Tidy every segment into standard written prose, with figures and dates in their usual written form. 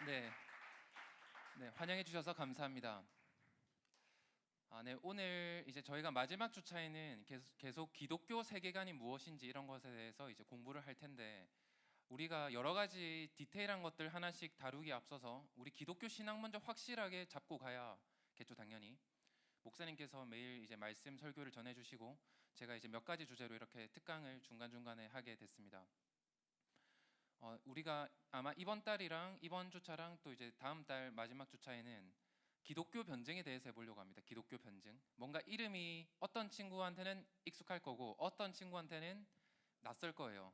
네. 네, 환영해 주셔서 감사합니다. 네, 오늘 이제 저희가 마지막 주차에는 계속 기독교 세계관이 무엇인지 이런 것에 대해서 이제 공부를 할 텐데, 우리가 여러 가지 디테일한 것들 하나씩 다루기 앞서서 우리 기독교 신앙 먼저 확실하게 잡고 가야겠죠, 당연히. 목사님께서 매일 이제 말씀 설교를 전해 주시고 제가 이제 몇 가지 주제로 이렇게 특강을 중간중간에 하게 됐습니다. 우리가 아마 이번 달이랑 이번 주차랑 또 이제 다음 달 마지막 주차에는 기독교 변증에 대해서 해보려고 합니다. 기독교 변증. 뭔가 이름이 어떤 친구한테는 익숙할 거고 어떤 친구한테는 낯설 거예요.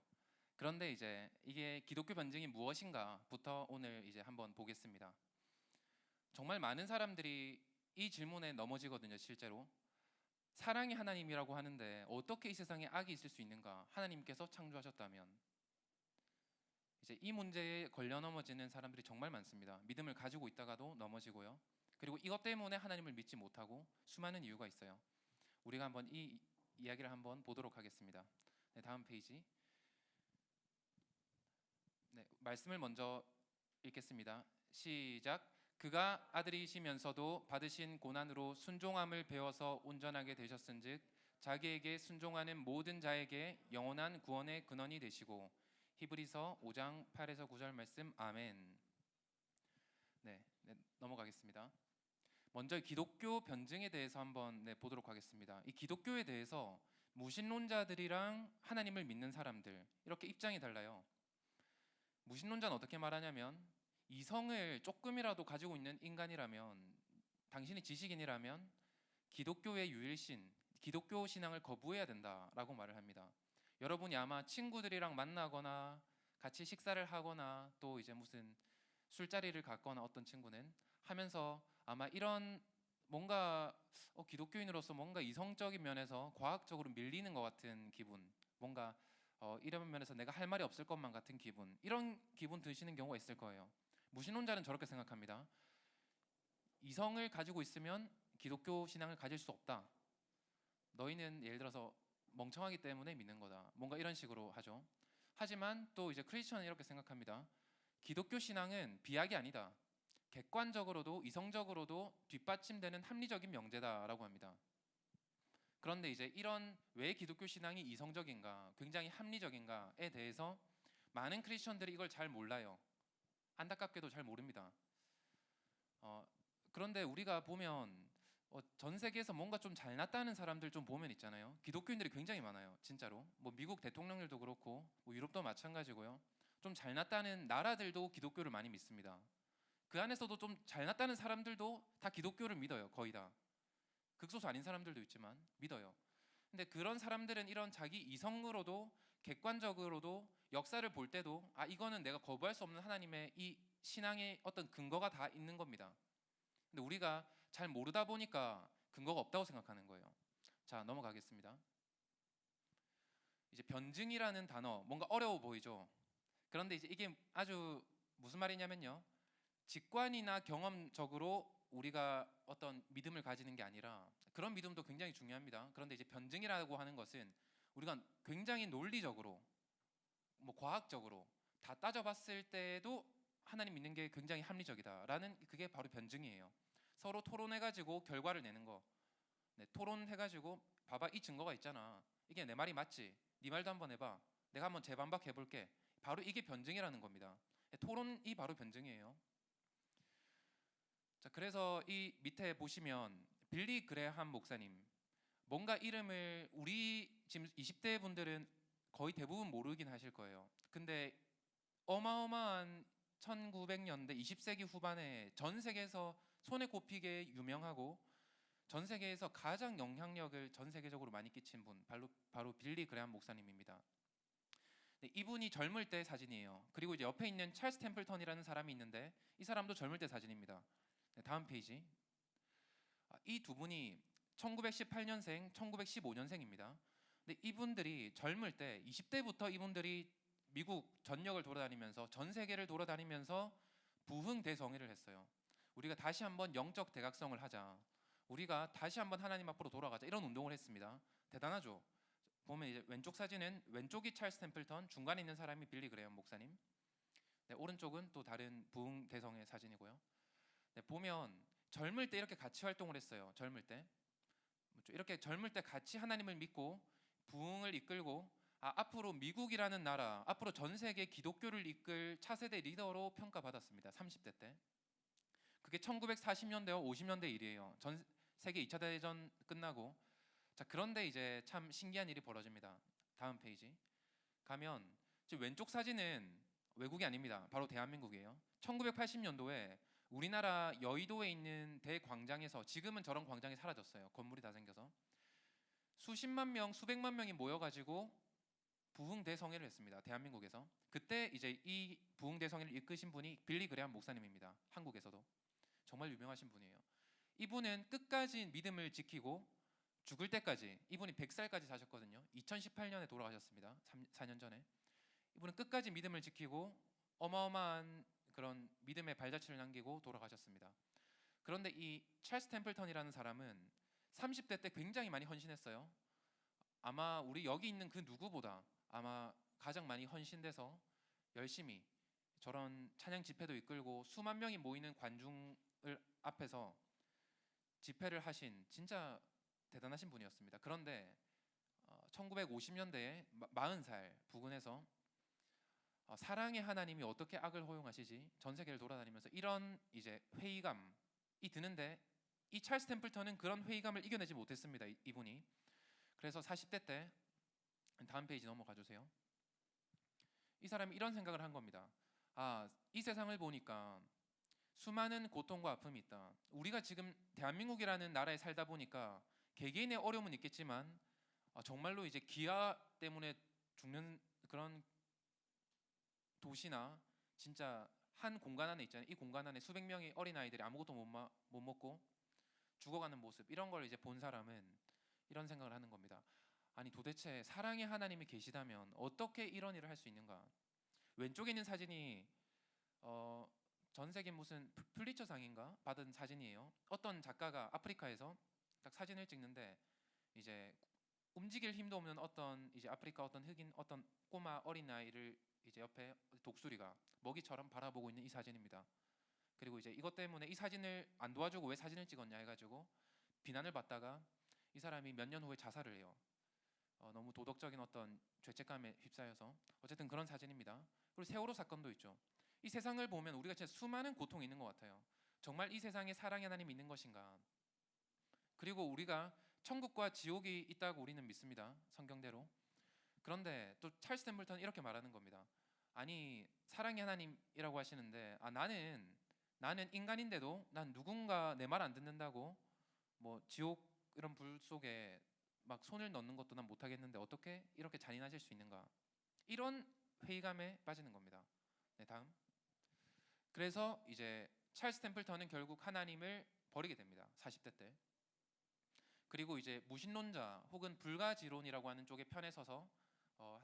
그런데 이제 이게 기독교 변증이 무엇인가부터 오늘 이제 한번 보겠습니다. 정말 많은 사람들이 이 질문에 넘어지거든요, 실제로. 사랑이 하나님이라고 하는데 어떻게 이 세상에 악이 있을 수 있는가? 하나님께서 창조하셨다면. 이제 이 문제에 걸려 넘어지는 사람들이 정말 많습니다. 믿음을 가지고 있다가도 넘어지고요. 그리고 이것 때문에 하나님을 믿지 못하고 수많은 이유가 있어요. 우리가 한번 이 이야기를 한번 보도록 하겠습니다. 네, 다음 페이지. 네, 말씀을 먼저 읽겠습니다. 시작. 그가 아들이시면서도 받으신 고난으로 순종함을 배워서 온전하게 되셨은즉 자기에게 순종하는 모든 자에게 영원한 구원의 근원이 되시고. 히브리서 5장 8에서 9절 말씀. 아멘. 네, 넘어가겠습니다. 먼저 기독교 변증에 대해서 한번 보도록 하겠습니다. 이 기독교에 대해서 무신론자들이랑 하나님을 믿는 사람들 이렇게 입장이 달라요. 무신론자는 어떻게 말하냐면, 이성을 조금이라도 가지고 있는 인간이라면, 당신이 지식인이라면 기독교의 유일신, 기독교 신앙을 거부해야 된다라고 말을 합니다. 여러분이 아마 친구들이랑 만나거나 같이 식사를 하거나 또 이제 무슨 술자리를 갖거나 어떤 친구는 하면서 아마 이런 뭔가 기독교인으로서 뭔가 이성적인 면에서 과학적으로 밀리는 것 같은 기분, 뭔가 이런 면에서 내가 할 말이 없을 것만 같은 기분, 이런 기분 드시는 경우가 있을 거예요. 무신론자는 저렇게 생각합니다. 이성을 가지고 있으면 기독교 신앙을 가질 수 없다. 너희는 예를 들어서 멍청하기 때문에 믿는 거다. 뭔가 이런 식으로 하죠. 하지만 또 이제 크리스천은 이렇게 생각합니다. 기독교 신앙은 비약이 아니다. 객관적으로도 이성적으로도 뒷받침되는 합리적인 명제다라고 합니다. 그런데 이제 이런 왜 기독교 신앙이 이성적인가, 굉장히 합리적인가에 대해서 많은 크리스천들이 이걸 잘 몰라요. 안타깝게도 잘 모릅니다. 그런데 우리가 보면 전 세계에서 뭔가 좀 잘났다는 사람들 좀 보면 있잖아요. 기독교인들이 굉장히 많아요, 진짜로. 뭐 미국 대통령들도 그렇고 뭐 유럽도 마찬가지고요. 좀 잘났다는 나라들도 기독교를 많이 믿습니다. 그 안에서도 좀 잘났다는 사람들도 다 기독교를 믿어요, 거의 다. 극소수 아닌 사람들도 있지만 믿어요. 근데 그런 사람들은 이런 자기 이성으로도 객관적으로도 역사를 볼 때도 이거는 내가 거부할 수 없는 하나님의 이 신앙의 어떤 근거가 다 있는 겁니다. 근데 우리가 잘 모르다 보니까 근거가 없다고 생각하는 거예요. 자, 넘어가겠습니다. 이제 변증이라는 단어 뭔가 어려워 보이죠? 그런데 이제 이게 아주 무슨 말이냐면요, 직관이나 경험적으로 우리가 어떤 믿음을 가지는 게 아니라, 그런 믿음도 굉장히 중요합니다. 그런데 이제 변증이라고 하는 것은 우리가 굉장히 논리적으로 뭐 과학적으로 다 따져봤을 때도 하나님 믿는 게 굉장히 합리적이다라는, 그게 바로 변증이에요. 서로 토론해가지고 결과를 내는 거. 토론해가지고 봐봐, 이 증거가 있잖아. 이게 내 말이 맞지? 네 말도 한번 해봐. 내가 한번 재반박해볼게. 바로 이게 변증이라는 겁니다. 토론이 바로 변증이에요. 자, 그래서 이 밑에 보시면 빌리 그레함 목사님, 뭔가 이름을 우리 지금 20대 분들은 거의 대부분 모르긴 하실 거예요. 근데 어마어마한 1900년대 20세기 후반에 전 세계에서 손에 꼽히게 유명하고 전 세계에서 가장 영향력을 전 세계적으로 많이 끼친 분, 바로 빌리 그레함 목사님입니다. 네, 이분이 젊을 때 사진이에요. 그리고 이제 옆에 있는 찰스 템플턴이라는 사람이 있는데 이 사람도 젊을 때 사진입니다. 네, 다음 페이지. 이 두 분이 1918년생, 1915년생입니다. 근데 이분들이 젊을 때 20대부터 이분들이 미국 전역을 돌아다니면서 전 세계를 돌아다니면서 부흥대성회를 했어요. 우리가 다시 한번 영적 대각성을 하자. 우리가 다시 한번 하나님 앞으로 돌아가자. 이런 운동을 했습니다. 대단하죠. 보면 이제 왼쪽 사진은 왼쪽이 찰스 템플턴, 중간에 있는 사람이 빌리 그레엄 목사님. 네, 오른쪽은 또 다른 부흥 대성의 사진이고요. 네, 보면 젊을 때 이렇게 같이 활동을 했어요. 젊을 때 이렇게 젊을 때 같이 하나님을 믿고 부흥을 이끌고 앞으로 미국이라는 나라, 앞으로 전 세계 기독교를 이끌 차세대 리더로 평가받았습니다. 30대 때. 그게 1940년대와 50년대 일이에요. 전 세계 2차 대전 끝나고. 자, 그런데 이제 참 신기한 일이 벌어집니다. 다음 페이지 가면 지금 왼쪽 사진은 외국이 아닙니다. 바로 대한민국이에요. 1980년도에 우리나라 여의도에 있는 대광장에서, 지금은 저런 광장이 사라졌어요. 건물이 다 생겨서 수십만 명, 수백만 명이 모여가지고 부흥 대성회를 했습니다. 대한민국에서. 그때 이제 이 부흥 대성회를 이끄신 분이 빌리 그레함 목사님입니다. 한국에서도 정말 유명하신 분이에요. 이분은 끝까지 믿음을 지키고 죽을 때까지, 이분이 100살까지 사셨거든요. 2018년에 돌아가셨습니다. 4년 전에. 이분은 끝까지 믿음을 지키고 어마어마한 그런 믿음의 발자취를 남기고 돌아가셨습니다. 그런데 이 찰스 템플턴이라는 사람은 30대 때 굉장히 많이 헌신했어요. 아마 우리 여기 있는 그 누구보다 아마 가장 많이 헌신돼서 열심히 저런 찬양 집회도 이끌고 수만 명이 모이는 관중을 앞에서 집회를 하신 진짜 대단하신 분이었습니다. 그런데 1950년대에 40살 부근에서 사랑의 하나님이 어떻게 악을 허용하시지? 전 세계를 돌아다니면서 이런 이제 회의감이 드는데, 이 찰스 템플턴은 그런 회의감을 이겨내지 못했습니다. 이분이. 그래서 40대 때, 다음 페이지 넘어가 주세요. 이 사람이 이런 생각을 한 겁니다. 이 세상을 보니까 수많은 고통과 아픔이 있다. 우리가 지금 대한민국이라는 나라에 살다 보니까 개개인의 어려움은 있겠지만 정말로 이제 기아 때문에 죽는 그런 도시나 진짜 한 공간 안에 있잖아요. 이 공간 안에 수백 명의 어린아이들이 아무것도 못 먹고 죽어가는 모습, 이런 걸 이제 본 사람은 이런 생각을 하는 겁니다. 아니 도대체 사랑의 하나님이 계시다면 어떻게 이런 일을 할 수 있는가? 왼쪽에 있는 사진이 전 세계 무슨 플리처상인가 받은 사진이에요. 어떤 작가가 아프리카에서 딱 사진을 찍는데 이제 움직일 힘도 없는 어떤 이제 아프리카 어떤 흑인 어떤 꼬마 어린아이를 이제 옆에 독수리가 먹이처럼 바라보고 있는 이 사진입니다. 그리고 이제 이것 때문에 이 사진을 안 도와주고 왜 사진을 찍었냐 해가지고 비난을 받다가 이 사람이 몇 년 후에 자살을 해요. 너무 도덕적인 어떤 죄책감에 휩싸여서. 어쨌든 그런 사진입니다. 그리고 세월호 사건도 있죠. 이 세상을 보면 우리가 진짜 수많은 고통이 있는 것 같아요. 정말 이 세상에 사랑의 하나님이 있는 것인가? 그리고 우리가 천국과 지옥이 있다고 우리는 믿습니다. 성경대로. 그런데 또 찰스 템플턴은 이렇게 말하는 겁니다. 아니 사랑의 하나님이라고 하시는데 나는 인간인데도 난 누군가 내 말 안 듣는다고 뭐 지옥 이런 불 속에 막 손을 넣는 것도 난 못하겠는데 어떻게 이렇게 잔인하실 수 있는가? 이런 회의감에 빠지는 겁니다. 네, 다음. 그래서 이제 찰스 템플턴은 결국 하나님을 버리게 됩니다. 40대 때. 그리고 이제 무신론자 혹은 불가지론이라고 하는 쪽의 편에 서서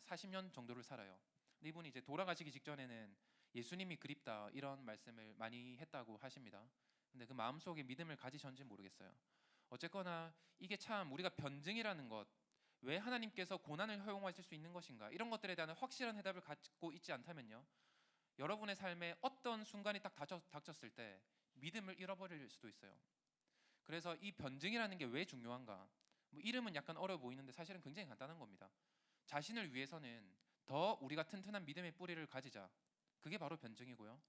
40년 정도를 살아요. 근데 이분이 이제 돌아가시기 직전에는 예수님이 그립다 이런 말씀을 많이 했다고 하십니다. 근데 그 마음속에 믿음을 가지셨는지 모르겠어요. 어쨌거나 이게 참 우리가 변증이라는 것, 왜 하나님께서 고난을 허용하실 수 있는 것인가, 이런 것들에 대한 확실한 해답을 갖고 있지 않다면요, 여러분의 삶에 어떤 순간이 딱 닥쳤을 때 믿음을 잃어버릴 수도 있어요. 그래서 이 변증이라는 게 왜 중요한가? 뭐 이름은 약간 어려워 보이는데 사실은 굉장히 간단한 겁니다. 자신을 위해서는 더 우리가 튼튼한 믿음의 뿌리를 가지자. 그게 바로 변증이고요.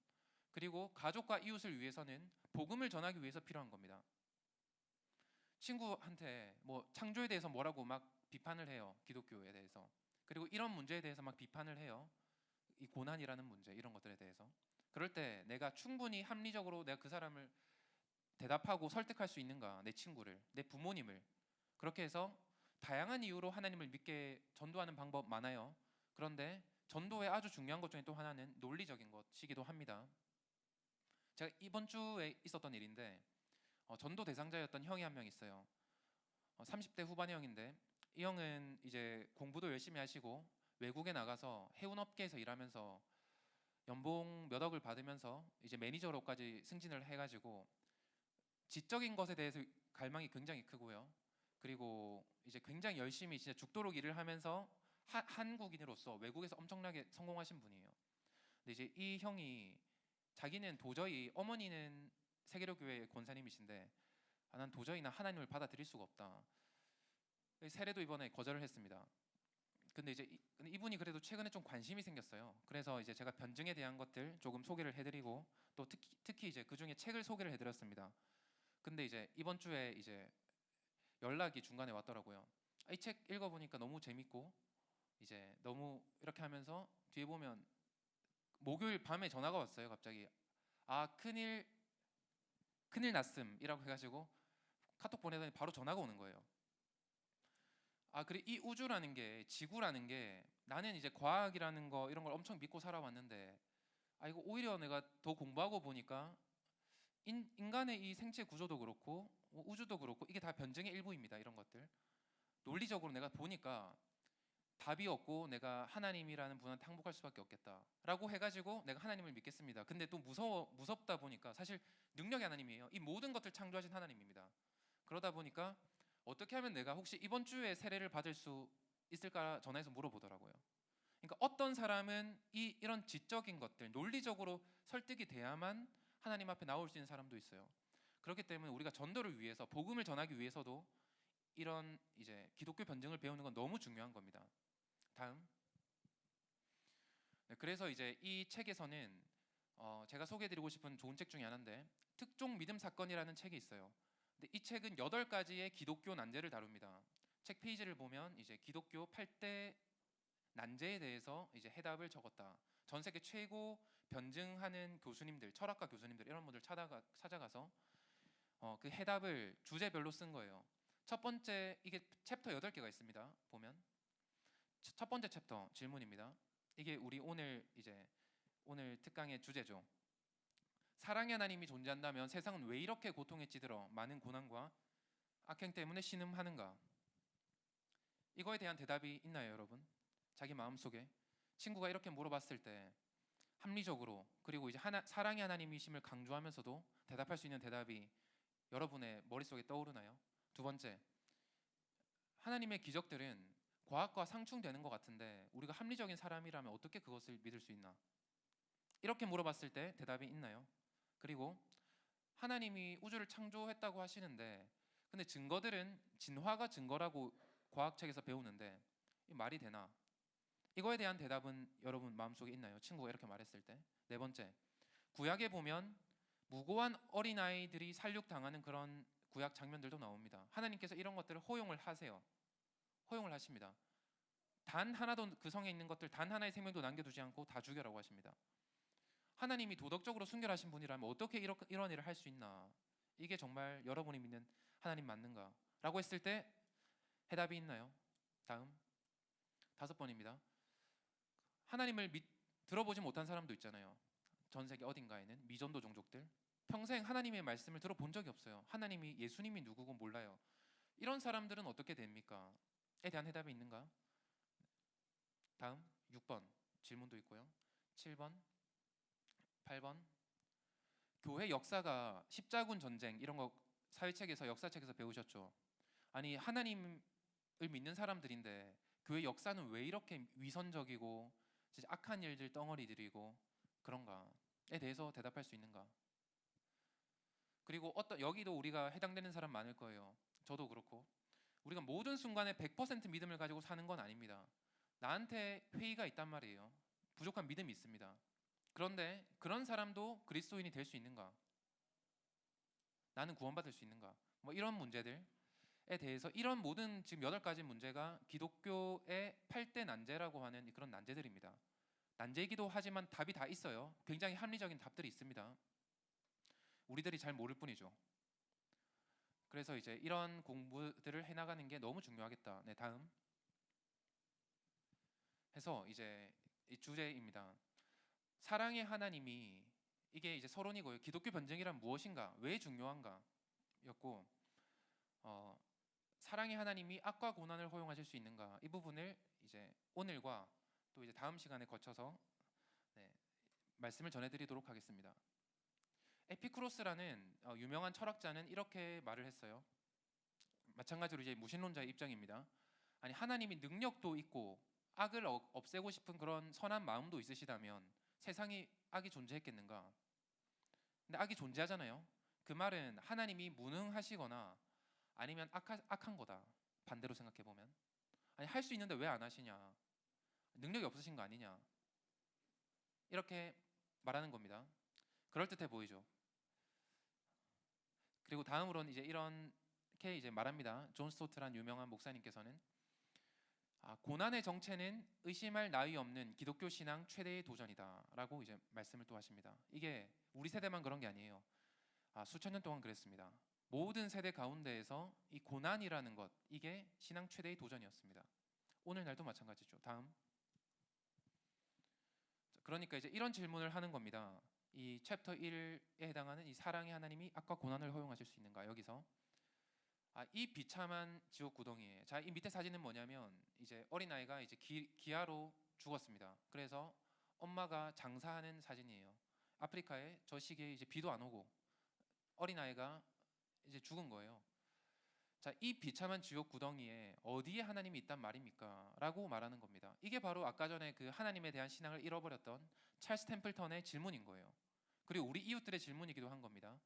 그리고 가족과 이웃을 위해서는 복음을 전하기 위해서 필요한 겁니다. 친구한테 뭐 창조에 대해서 뭐라고 막 비판을 해요. 기독교에 대해서. 그리고 이런 문제에 대해서 막 비판을 해요. 이 고난이라는 문제, 이런 것들에 대해서. 그럴 때 내가 충분히 합리적으로 내가 그 사람을 대답하고 설득할 수 있는가? 내 친구를, 내 부모님을. 그렇게 해서 다양한 이유로 하나님을 믿게 전도하는 방법 많아요. 그런데 전도의 아주 중요한 것 중에 또 하나는 논리적인 것이기도 합니다. 제가 이번 주에 있었던 일인데 전도 대상자였던 형이 한 명 있어요. 30대 후반의 형인데 이 형은 이제 공부도 열심히 하시고 외국에 나가서 해운업계에서 일하면서 연봉 몇 억을 받으면서 이제 매니저로까지 승진을 해가지고 지적인 것에 대해서 갈망이 굉장히 크고요. 그리고 이제 굉장히 열심히 진짜 죽도록 일을 하면서 한국인으로서 외국에서 엄청나게 성공하신 분이에요. 근데 이제 이 형이 자기는 도저히 어머니는 세계로교회 권사님이신데 난 도저히 나 하나님을 받아들일 수가 없다. 세례도 이번에 거절을 했습니다. 근데 이제 근데 이분이 그래도 최근에 좀 관심이 생겼어요. 그래서 이제 제가 변증에 대한 것들 조금 소개를 해드리고 또 특히 이제 그 중에 책을 소개를 해드렸습니다. 근데 이제 이번 주에 이제 연락이 중간에 왔더라고요. 이 책 읽어보니까 너무 재밌고 이제 너무 이렇게 하면서 뒤에 보면 목요일 밤에 전화가 왔어요. 갑자기 큰일 났음이라고 해가지고 카톡 보내더니 바로 전화가 오는 거예요. 그래 이 우주라는 게 지구라는 게 나는 이제 과학이라는 거 이런 걸 엄청 믿고 살아왔는데 이거 오히려 내가 더 공부하고 보니까 인간의 이 생체 구조도 그렇고 우주도 그렇고 이게 다 변증의 일부입니다. 이런 것들 논리적으로 내가 보니까 답이 없고 내가 하나님이라는 분한테 항복할 수밖에 없겠다라고 해가지고 내가 하나님을 믿겠습니다. 근데 또 무섭다 보니까 사실 능력이 하나님이에요. 이 모든 것들 창조하신 하나님입니다. 그러다 보니까 어떻게 하면 내가 혹시 이번 주에 세례를 받을 수 있을까 전화해서 물어보더라고요. 그러니까 어떤 사람은 이런 지적인 것들 논리적으로 설득이 돼야만 하나님 앞에 나올 수 있는 사람도 있어요. 그렇기 때문에 우리가 전도를 위해서 복음을 전하기 위해서도 이런 이제 기독교 변증을 배우는 건 너무 중요한 겁니다. 다음. 네, 그래서 이제 이 책에서는 제가 소개해드리고 싶은 좋은 책 중에 하나인데 특종 믿음 사건이라는 책이 있어요. 근데 이 책은 8가지의 기독교 난제를 다룹니다. 책 페이지를 보면 이제 기독교 8대 난제에 대해서 이제 해답을 적었다. 전 세계 최고 변증하는 교수님들, 철학과 교수님들 이런 분들 찾아가서 그 해답을 주제별로 쓴 거예요. 첫 번째 이게 챕터 8개가 있습니다. 보면 첫 번째 챕터 질문입니다. 이게 우리 오늘 특강의 주제죠. 사랑의 하나님이 존재한다면 세상은 왜 이렇게 고통에 찌들어 많은 고난과 악행 때문에 신음하는가? 이거에 대한 대답이 있나요, 여러분? 자기 마음속에 친구가 이렇게 물어봤을 때 합리적으로 그리고 이제 사랑의 하나님이심을 강조하면서도 대답할 수 있는 대답이 여러분의 머릿속에 떠오르나요? 두 번째, 하나님의 기적들은 과학과 상충되는 것 같은데 우리가 합리적인 사람이라면 어떻게 그것을 믿을 수 있나? 이렇게 물어봤을 때 대답이 있나요? 그리고 하나님이 우주를 창조했다고 하시는데 근데 증거들은 진화가 증거라고 과학책에서 배우는데 이 말이 되나? 이거에 대한 대답은 여러분 마음속에 있나요? 친구가 이렇게 말했을 때. 네 번째, 구약에 보면 무고한 어린아이들이 살육당하는 그런 구약 장면들도 나옵니다. 하나님께서 이런 것들을 허용을 하세요. 허용을 하십니다. 단 하나도 그 성에 있는 것들 단 하나의 생명도 남겨두지 않고 다 죽여라고 하십니다. 하나님이 도덕적으로 순결하신 분이라면 어떻게 이런 일을 할 수 있나? 이게 정말 여러분이 믿는 하나님 맞는가? 라고 했을 때 해답이 있나요? 다음 5번입니다. 하나님을 들어보지 못한 사람도 있잖아요. 전 세계 어딘가에는 미전도 종족들 평생 하나님의 말씀을 들어본 적이 없어요. 하나님이 예수님이 누구고 몰라요. 이런 사람들은 어떻게 됩니까? 에 대한 해답이 있는가? 다음 6번 질문도 있고요. 7번, 8번 교회 역사가 십자군 전쟁 이런 거 사회책에서 역사책에서 배우셨죠? 아니 하나님을 믿는 사람들인데 교회 역사는 왜 이렇게 위선적이고 진짜 악한 일들 덩어리들이고 그런가에 대해서 대답할 수 있는가? 그리고 여기도 우리가 해당되는 사람 많을 거예요. 저도 그렇고 우리가 모든 순간에 100% 믿음을 가지고 사는 건 아닙니다. 나한테 회의가 있단 말이에요. 부족한 믿음이 있습니다. 그런데 그런 사람도 그리스도인이 될 수 있는가? 나는 구원받을 수 있는가? 뭐 이런 문제들에 대해서 이런 모든 지금 8가지 문제가 기독교의 8대 난제라고 하는 그런 난제들입니다. 난제이기도 하지만 답이 다 있어요. 굉장히 합리적인 답들이 있습니다. 우리들이 잘 모를 뿐이죠. 그래서 이제 이런 공부들을 해나가는 게 너무 중요하겠다. 네, 다음 해서 이제 이 주제입니다. 사랑의 하나님이 이게 이제 서론이고요. 기독교 변증이란 무엇인가? 왜 중요한가? 였고 사랑의 하나님이 악과 고난을 허용하실 수 있는가? 이 부분을 이제 오늘과 또 이제 다음 시간에 거쳐서 말씀을 전해드리도록 하겠습니다. 에피쿠로스라는 유명한 철학자는 이렇게 말을 했어요. 마찬가지로 이제 무신론자의 입장입니다. 아니 하나님이 능력도 있고 악을 없애고 싶은 그런 선한 마음도 있으시다면 세상에 악이 존재했겠는가? 근데 악이 존재하잖아요. 그 말은 하나님이 무능하시거나 아니면 악한 거다. 반대로 생각해 보면, 아니 할 수 있는데 왜 안 하시냐? 능력이 없으신 거 아니냐? 이렇게 말하는 겁니다. 그럴듯해 보이죠. 그리고 다음으로는 이제 이렇게 이제 말합니다. 존 스토트란 유명한 목사님께서는 고난의 정체는 의심할 나위 없는 기독교 신앙 최대의 도전이다라고 이제 말씀을 또 하십니다. 이게 우리 세대만 그런 게 아니에요. 수천 년 동안 그랬습니다. 모든 세대 가운데에서 이 고난이라는 것, 이게 신앙 최대의 도전이었습니다. 오늘날도 마찬가지죠. 다음. 그러니까 이제 이런 질문을 하는 겁니다. 이 챕터 1에 해당하는 이 사랑의 하나님이 악과 고난을 허용하실 수 있는가? 여기서 이 비참한 지옥 구덩이에, 자, 이 밑에 사진은 뭐냐면 이제 어린아이가 이제 기아로 죽었습니다. 그래서 엄마가 장사하는 사진이에요. 아프리카에 저 시기에 이제 비도 안 오고 어린아이가 이제 죽은 거예요. 자, 이 비참한 지옥 구덩이에 어디에 하나님이 있단 말입니까? 라고 말하는 겁니다. 이게 바로 아까 전에 그 하나님에 대한 신앙을 잃어버렸던 찰스 템플턴의 질문인 거예요. 그리고 우리 이웃들의 질문이기도 한 겁니다.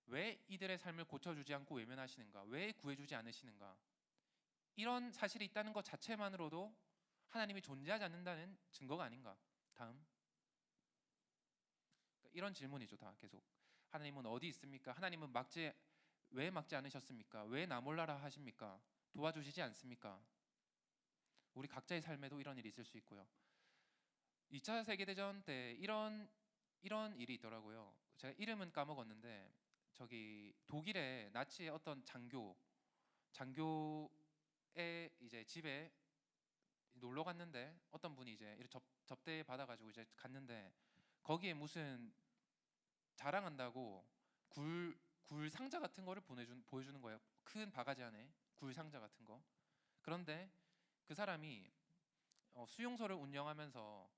왜 이들의 삶을 고쳐주지 않고 외면하시는가? 왜 구해주지 않으시는가? 이런 사실이 있다는 것 자체만으로도 하나님이 존재하지 않는다는 증거가 아닌가? 다음. 이런 질문이죠. 다 계속. 하나님은 어디 있습니까? 하나님은 왜 막지 않으셨습니까? 왜 나 몰라라 하십니까? 도와주시지 않습니까? 우리 각자의 삶에도 이런 일이 있을 수 있고요. 2차 세계대전 때 이런 일이 있더라고요. 제가 이름은 까먹었는데 저기 독일의 나치의 어떤 장교의 이제 집에 놀러 갔는데 어떤 분이 이제 접대 받아가지고 이제 갔는데 거기에 무슨 자랑한다고 굴 상자 같은 거를 보여주는 거예요. 큰 바가지 안에 굴 상자 같은 거. 그런데 그 사람이 수용소를 운영하면서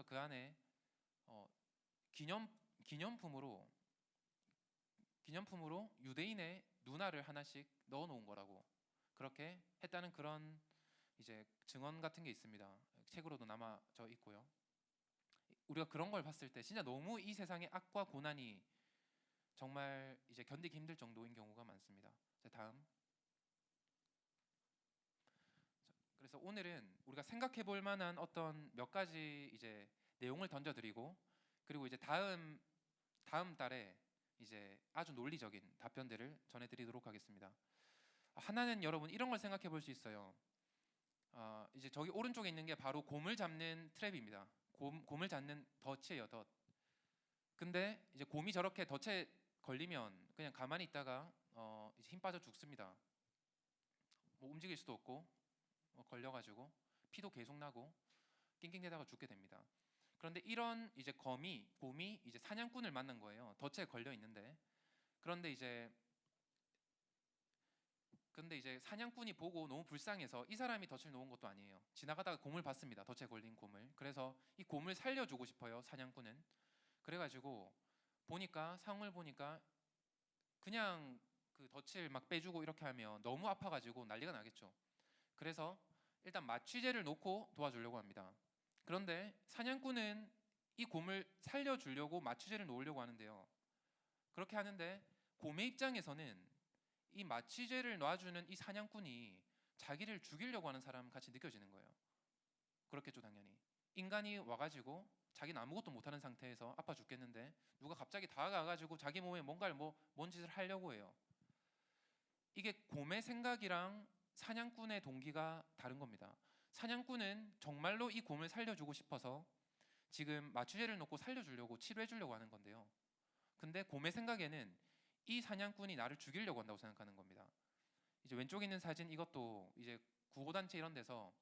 그 안에 기념품으로 유대인의 누나를 하나씩 넣어놓은 거라고, 그렇게 했다는 그런 이제 증언 같은 게 있습니다. 책으로도 남아져 있고요. 우리가 그런 걸 봤을 때 진짜 너무 이 세상의 악과 고난이 정말 이제 견디기 힘들 정도인 경우가 많습니다. 자, 다음. 그래서 오늘은 우리가 생각해 볼 만한 어떤 몇 가지 이제 내용을 던져드리고, 그리고 이제 다음 달에 이제 아주 논리적인 답변들을 전해드리도록 하겠습니다. 하나는 여러분 이런 걸 생각해 볼 수 있어요. 이제 저기 오른쪽에 있는 게 바로 곰을 잡는 트랩입니다. 곰을 잡는 덫이에요, 덫. 근데 이제 곰이 저렇게 덫에 걸리면 그냥 가만히 있다가 이제 힘 빠져 죽습니다. 뭐 움직일 수도 없고 걸려가지고 피도 계속 나고 낑낑대다가 죽게 됩니다. 그런데 이런 이제 곰이 이제 사냥꾼을 만난 거예요. 덫에 걸려 있는데. 그런데 이제 사냥꾼이 보고 너무 불쌍해서, 이 사람이 덫을 놓은 것도 아니에요. 지나가다가 곰을 봤습니다. 덫에 걸린 곰을. 그래서 이 곰을 살려주고 싶어요, 사냥꾼은. 그래가지고 상을 보니까 그냥 그 덫을 막 빼주고 이렇게 하면 너무 아파가지고 난리가 나겠죠. 그래서 일단 마취제를 놓고 도와주려고 합니다. 그런데 사냥꾼은 이 곰을 살려주려고 마취제를 놓으려고 하는데요. 그렇게 하는데 곰의 입장에서는 이 마취제를 놔주는 이 사냥꾼이 자기를 죽이려고 하는 사람 같이 느껴지는 거예요. 그렇겠죠, 당연히. 인간이 와가지고 자기는 아무것도 못하는 상태에서 아파 죽겠는데 누가 갑자기 다가가가지고 자기 몸에 뭔가를 뭔 짓을 하려고 해요. 이게 곰의 생각이랑 사냥꾼의 동기가 다른 겁니다. 사냥꾼은 정말로 이 곰을 살려주고 싶어서 지금 마취제를 놓고 살려주려고 치료해주려고 하는 건데요. 근데 곰의 생각에는 이 사냥꾼이 나를 죽이려고 한다고 생각하는 겁니다. 이제 왼쪽에 있는 사진, 이것도 이제 구호단체 이런 데서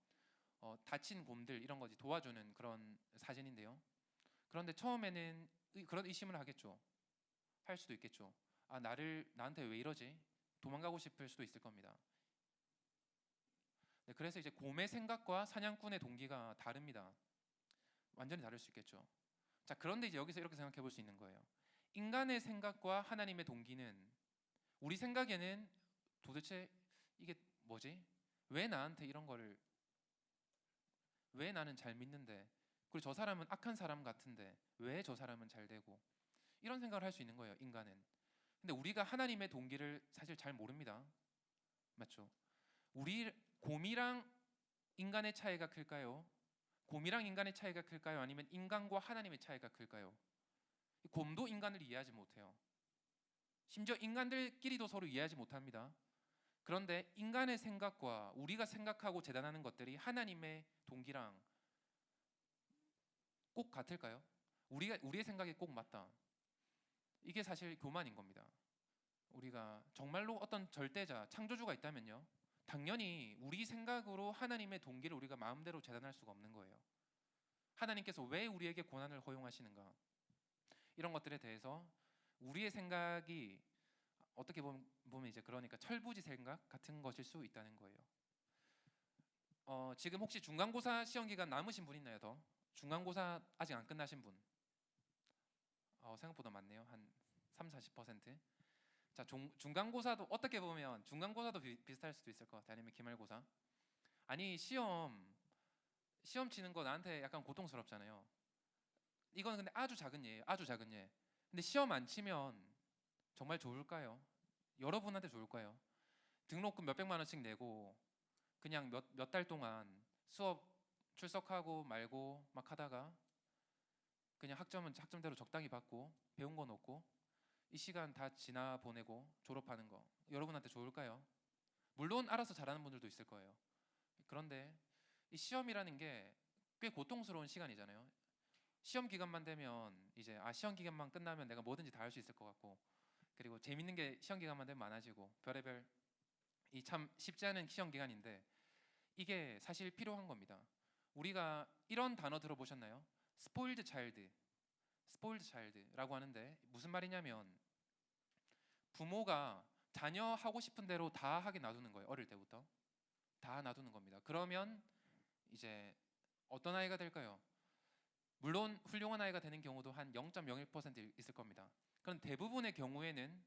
다친 곰들 이런 거지 도와주는 그런 사진인데요. 그런데 처음에는 그런 의심을 하겠죠. 할 수도 있겠죠. 나한테 왜 이러지? 도망가고 싶을 수도 있을 겁니다. 네, 그래서 이제 곰의 생각과 사냥꾼의 동기가 다릅니다. 완전히 다를 수 있겠죠. 자, 그런데 이제 여기서 이렇게 생각해 볼 수 있는 거예요. 인간의 생각과 하나님의 동기는, 우리 생각에는 도대체 이게 뭐지? 왜 나한테 이런 거를, 왜 나는 잘 믿는데 그리고 저 사람은 악한 사람 같은데 왜 저 사람은 잘 되고, 이런 생각을 할 수 있는 거예요, 인간은. 근데 우리가 하나님의 동기를 사실 잘 모릅니다. 맞죠? 우리 곰이랑 인간의 차이가 클까요? 곰이랑 인간의 차이가 클까요? 아니면 인간과 하나님의 차이가 클까요? 곰도 인간을 이해하지 못해요. 심지어 인간들끼리도 서로 이해하지 못합니다. 그런데 인간의 생각과 우리가 생각하고 재단하는 것들이 하나님의 동기랑 꼭 같을까요? 우리의 생각이 꼭 맞다. 이게 사실 교만인 겁니다. 우리가 정말로 어떤 절대자, 창조주가 있다면요, 당연히 우리 생각으로 하나님의 동기를 우리가 마음대로 재단할 수가 없는 거예요. 하나님께서 왜 우리에게 고난을 허용하시는가? 이런 것들에 대해서 우리의 생각이 어떻게 보면 이제 그러니까 철부지 생각 같은 것일 수 있다는 거예요. 지금 혹시 중간고사 시험 기간 남으신 분 있나요? 더? 중간고사 아직 안 끝나신 분? 생각보다 많네요. 한 3-40%. 자, 중간고사도 어떻게 보면 중간고사도 비슷할 수도 있을 것 같아요. 아니면 기말고사. 아니, 시험 치는 거 나한테 약간 고통스럽잖아요. 이건 근데 아주 작은 예예요. 아주 작은 예. 근데 시험 안 치면 정말 좋을까요? 여러분한테 좋을까요? 등록금 몇백만 원씩 내고 그냥 몇 달 동안 수업 출석하고 말고 막 하다가 그냥 학점은 학점대로 적당히 받고 배운 건 없고 이 시간 다 지나 보내고 졸업하는 거 여러분한테 좋을까요? 물론 알아서 잘하는 분들도 있을 거예요. 그런데 이 시험이라는 게 꽤 고통스러운 시간이잖아요. 시험 기간만 되면 이제 시험 기간만 끝나면 내가 뭐든지 다 할 수 있을 것 같고, 그리고 재밌는 게 시험 기간만 되면 많아지고 별의별 이 참 쉽지 않은 시험 기간인데 이게 사실 필요한 겁니다. 우리가 이런 단어 들어보셨나요? 스포일드 차일드, 스포일드 차일드라고 하는데 무슨 말이냐면 부모가 자녀 하고 싶은 대로 다 하게 놔두는 거예요. 어릴 때부터 다 놔두는 겁니다. 그러면 이제 어떤 아이가 될까요? 물론 훌륭한 아이가 되는 경우도 한 0.01% 있을 겁니다. 그런 대부분의 경우에는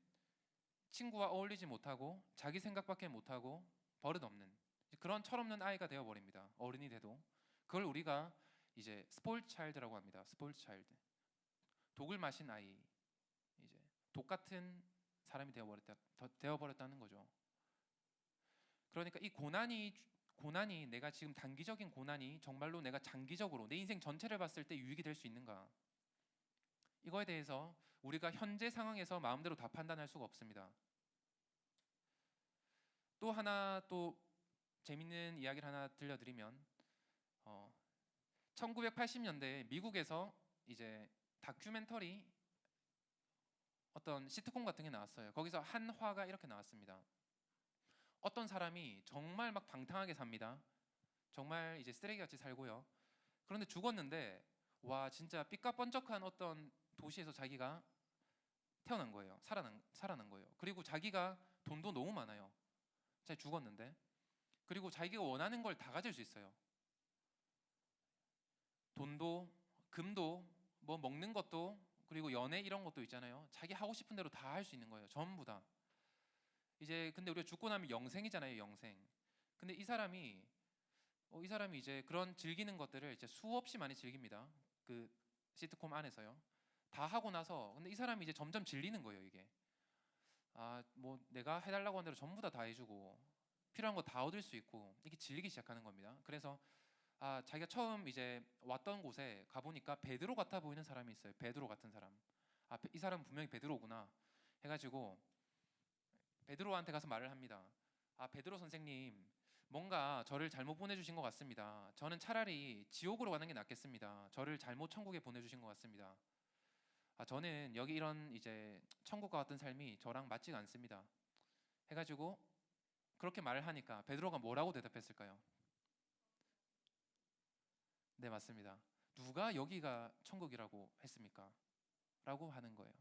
친구와 어울리지 못하고 자기 생각밖에 못하고 버릇없는 그런 철없는 아이가 되어버립니다. 어른이 돼도. 그걸 우리가 이제 스포일드 차일드라고 합니다. 스포일드 차일드. 독을 마신 아이, 이제 독 같은 사람이 되어버렸다는 거죠. 그러니까 이 고난이 내가 지금 단기적인 고난이 정말로 내가 장기적으로 내 인생 전체를 봤을 때 유익이 될 수 있는가? 이거에 대해서 우리가 현재 상황에서 마음대로 다 판단할 수가 없습니다. 또 하나 또 재밌는 이야기를 하나 들려드리면 1980년대 미국에서 이제 다큐멘터리 어떤 시트콤 같은 게 나왔어요. 거기서 한 화가 이렇게 나왔습니다. 어떤 사람이 정말 막 방탕하게 삽니다. 정말 이제 쓰레기같이 살고요. 그런데 죽었는데 와 진짜 삐까뻔쩍한 어떤 도시에서 자기가 태어난 거예요. 살아난 거예요. 그리고 자기가 돈도 너무 많아요. 자기 죽었는데 그리고 자기가 원하는 걸 다 가질 수 있어요. 돈도 금도 뭐 먹는 것도 그리고 연애 이런 것도 있잖아요. 자기 하고 싶은 대로 다 할 수 있는 거예요. 전부 다. 이제 근데 우리가 죽고 나면 영생이잖아요. 영생. 근데 이 사람이 이제 그런 즐기는 것들을 이제 수없이 많이 즐깁니다. 그 시트콤 안에서요. 다 하고 나서 근데 이 사람이 이제 점점 질리는 거예요. 이게 뭐 내가 해달라고 한 대로 전부 다 해주고 필요한 거 다 얻을 수 있고 이게 질리기 시작하는 겁니다. 그래서 자기가 처음 이제 왔던 곳에 가보니까 베드로 같아 보이는 사람이 있어요. 베드로 같은 사람. 이 사람은 분명히 베드로구나 해가지고 베드로한테 가서 말을 합니다. 베드로 선생님, 뭔가 저를 잘못 보내주신 것 같습니다. 저는 차라리 지옥으로 가는 게 낫겠습니다. 저를 잘못 천국에 보내주신 것 같습니다. 저는 여기 이런 이제 천국과 같은 삶이 저랑 맞지가 않습니다. 해가지고 그렇게 말을 하니까 베드로가 뭐라고 대답했을까요? 네, 맞습니다. 누가 여기가 천국이라고 했습니까? 라고 하는 거예요.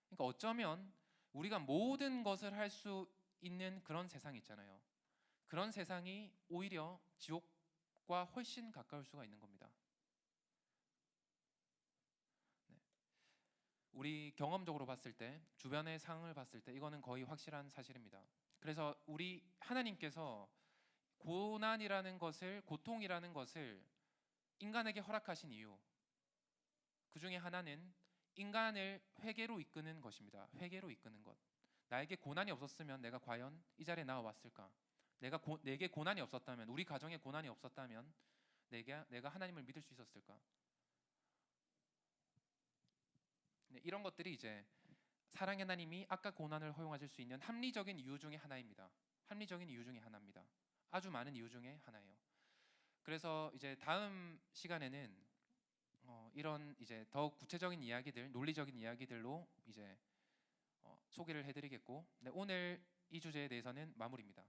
그러니까 어쩌면 우리가 모든 것을 할 수 있는 그런 세상이 있잖아요. 그런 세상이 오히려 지옥과 훨씬 가까울 수가 있는 겁니다. 네. 우리 경험적으로 봤을 때, 주변의 상황을 봤을 때 이거는 거의 확실한 사실입니다. 그래서 우리 하나님께서 고난이라는 것을, 고통이라는 것을 인간에게 허락하신 이유, 그 중에 하나는 인간을 회개로 이끄는 것입니다. 회개로 이끄는 것. 나에게 고난이 없었으면 내가 과연 이 자리에 나와왔을까? 내게 고난이 없었다면, 우리 가정에 고난이 없었다면 내가 하나님을 믿을 수 있었을까? 네, 이런 것들이 이제 사랑의 하나님이 아까 고난을 허용하실 수 있는 합리적인 이유 중에 하나입니다. 합리적인 이유 중에 하나입니다. 아주 많은 이유 중에 하나예요. 그래서 이제 다음 시간에는 이런 이제 더 구체적인 이야기들, 논리적인 이야기들로 이제 소개를 해드리겠고, 네, 오늘 이 주제에 대해서는 마무리입니다.